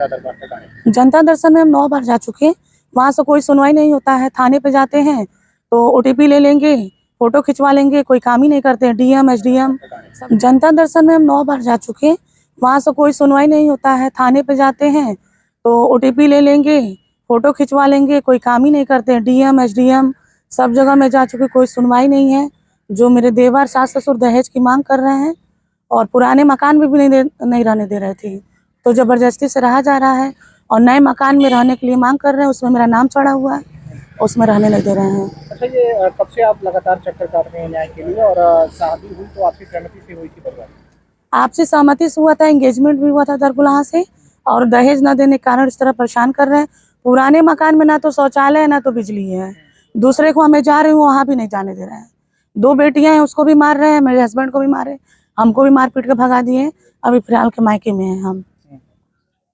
जनता दर्शन में हम 9 बार जा चुके हैं। वहाँ से कोई सुनवाई नहीं होता है। थाने पे जाते हैं तो ओटीपी ले लेंगे, फोटो खिंचवा लेंगे, कोई काम ही नहीं करते हैं। डीएम एसडीएम सब। जनता दर्शन में हम 9 बार जा चुके हैं। वहाँ से कोई सुनवाई नहीं होता है। थाने पे जाते हैं तो ओटीपी ले लेंगे, फोटो खिंचवा लेंगे, कोई काम ही नहीं करते हैं। डीएम एसडीएम सब जगह मैं जा चुकी, कोई सुनवाई नहीं है। जो मेरे देवर सास ससुर दहेज की मांग कर रहे हैं और पुराने मकान में भी नहीं रहने दे रहे थे, तो जबरदस्ती से रहा जा रहा है। और नए मकान में रहने के लिए मांग कर रहे हैं, उसमें मेरा नाम चढ़ा हुआ है, उसमें रहने नहीं दे रहे हैं। अच्छा, ये कब से आप लगातार चक्कर काट रहे हैं न्याय के लिए, और शादी हुई तो आपकी सहमति से हुई थी परिवार? आपसी सहमति से हुआ था, एंगेजमेंट भी हुआ था दरकुलहा से, और दहेज न देने के कारण इस तरह परेशान कर रहे हैं। पुराने मकान में ना तो शौचालय है ना तो बिजली है। दूसरे को हमें जा रही हूँ वहाँ भी नहीं जाने दे रहे हैं। 2 बेटियां हैं, उसको भी मार रहे हैं, मेरे हस्बैंड को भी मारे, हमको भी मार पीट के भगा दिए। अभी फिलहाल के मायके में हैं हम।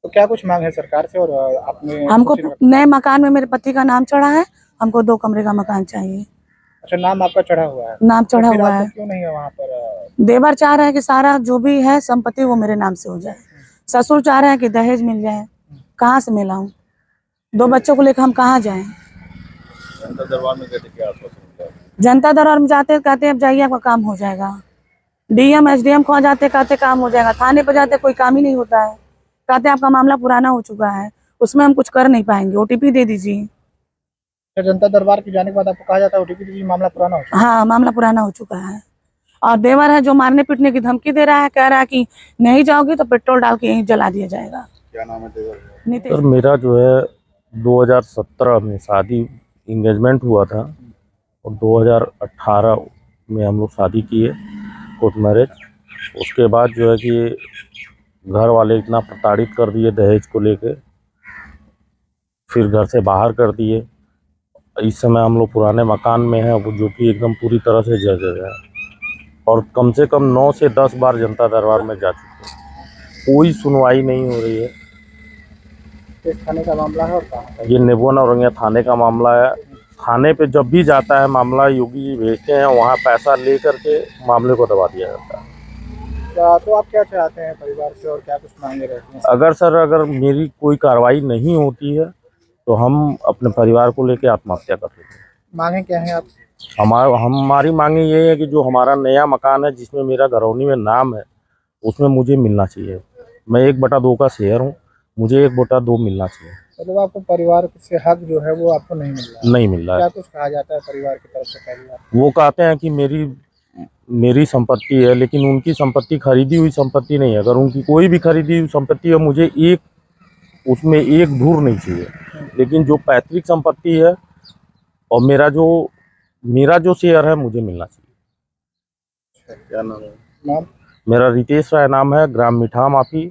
तो क्या कुछ मांग है सरकार से? और आपने हमको नए मकान में मेरे पति का नाम चढ़ा है, हमको 2 कमरे का मकान चाहिए। अच्छा, नाम आपका चढ़ा हुआ है? नाम चढ़ा तो फिर हुआ आपको है। क्यों नहीं है वहाँ पर? देवर चाह रहे हैं कि सारा जो भी है संपत्ति वो मेरे नाम से हो जाए। ससुर चाह रहे हैं कि दहेज मिल जाए। कहाँ से मिलाऊं? 2 बच्चों को लेकर हम कहाँ जाएं? जनता दरबार में कहते क्या आश्वासन? जनता दरबार में जाते कहते अब जाइए आपका काम हो जाएगा। डीएम एसडीएम को जाते कहते काम हो जाएगा। थाने पर जाते कोई काम ही नहीं होता है, कहते आपका मामला पुराना हो चुका है, उसमें हम कुछ कर नहीं पाएंगे, ओटीपी दे दीजिए। जनता दरबार के जाने के बाद आपको कहा जाता है ओटीपी दीजिए, मामला पुराना हो चुका है? हाँ, मामला पुराना हो चुका है। और देवर है जो मारने पीटने की धमकी दे रहा है, कह रहा है कि नहीं जाओगी तो पेट्रोल डाल के यहीं जला दिया जाएगा। क्या नाम है देवर? नीतीश। सर मेरा जो है 2017 में शादी इंगेजमेंट हुआ था, और 2018 में हम लोग शादी किए, कोर्ट मैरिज। उसके बाद जो है कि घर वाले इतना प्रताड़ित कर दिए दहेज को लेके, फिर घर से बाहर कर दिए। इस समय हम लोग पुराने मकान में हैं, वो जो कि एकदम पूरी तरह से जर्जर है, और कम से कम 9 से 10 बार जनता दरबार में जा चुके हैं, कोई सुनवाई नहीं हो रही है। किस थाने का मामला है और कहाँ है? ये नेबुआ नौरंगिया थाने का मामला है। थाने पे जब भी जाता है मामला, योगी जी भेजते हैं, वहाँ पैसा ले करके मामले को दबा दिया जाता है। तो आप क्या चाहते हैं परिवार से, और क्या कुछ मांगे रहती हैं? अगर मेरी कोई कार्रवाई नहीं होती है तो हम अपने परिवार को लेकर आत्महत्या कर लेते हैं। मांगे क्या है आप? हमारी मांगे ये है कि जो हमारा नया मकान है जिसमें मेरा घरौनी में नाम है, उसमें मुझे मिलना चाहिए। मैं 1/2 का शेयर हूँ, मुझे 1/2 मिलना चाहिए। मतलब आपको परिवार से हक जो है वो आपको नहीं मिल रहा है? नहीं मिल रहा क्या है। कुछ कहा जाता है परिवार की तरफ से पहले आप? वो कहते हैं कि मेरी संपत्ति है, लेकिन उनकी संपत्ति खरीदी हुई संपत्ति नहीं है। अगर उनकी कोई भी खरीदी हुई संपत्ति है, मुझे उसमें एक धूर नहीं चाहिए। लेकिन जो पैतृक संपत्ति है और मेरा जो शेयर है, मुझे मिलना चाहिए। क्या नाम है? नाम? मेरा रितेश राय नाम है, ग्राम मिठा माफी,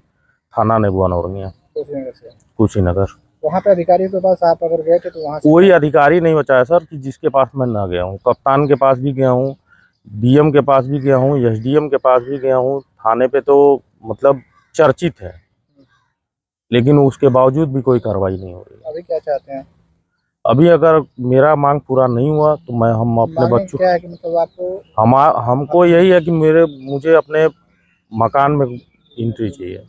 थाना नेबुआ नौरंगिया, कुशीनगर से? कुशीनगर। वहाँ पे अधिकारियों के पास आप अगर गए थे तो वहाँ कोई अधिकारी नहीं बचा है सर कि जिसके पास मैं ना गया हूँ। कप्तान के पास भी गया हूँ, डीएम के पास भी गया हूँ, एसडीएम के पास भी गया हूँ। थाने पे तो मतलब चर्चित है, लेकिन उसके बावजूद भी कोई कार्रवाई नहीं हो रही। अभी क्या चाहते हैं? अभी अगर मेरा मांग पूरा नहीं हुआ तो हम अपने बच्चों, क्या है कि मतलब आपको हमको यही है कि मुझे अपने मकान में एंट्री चाहिए।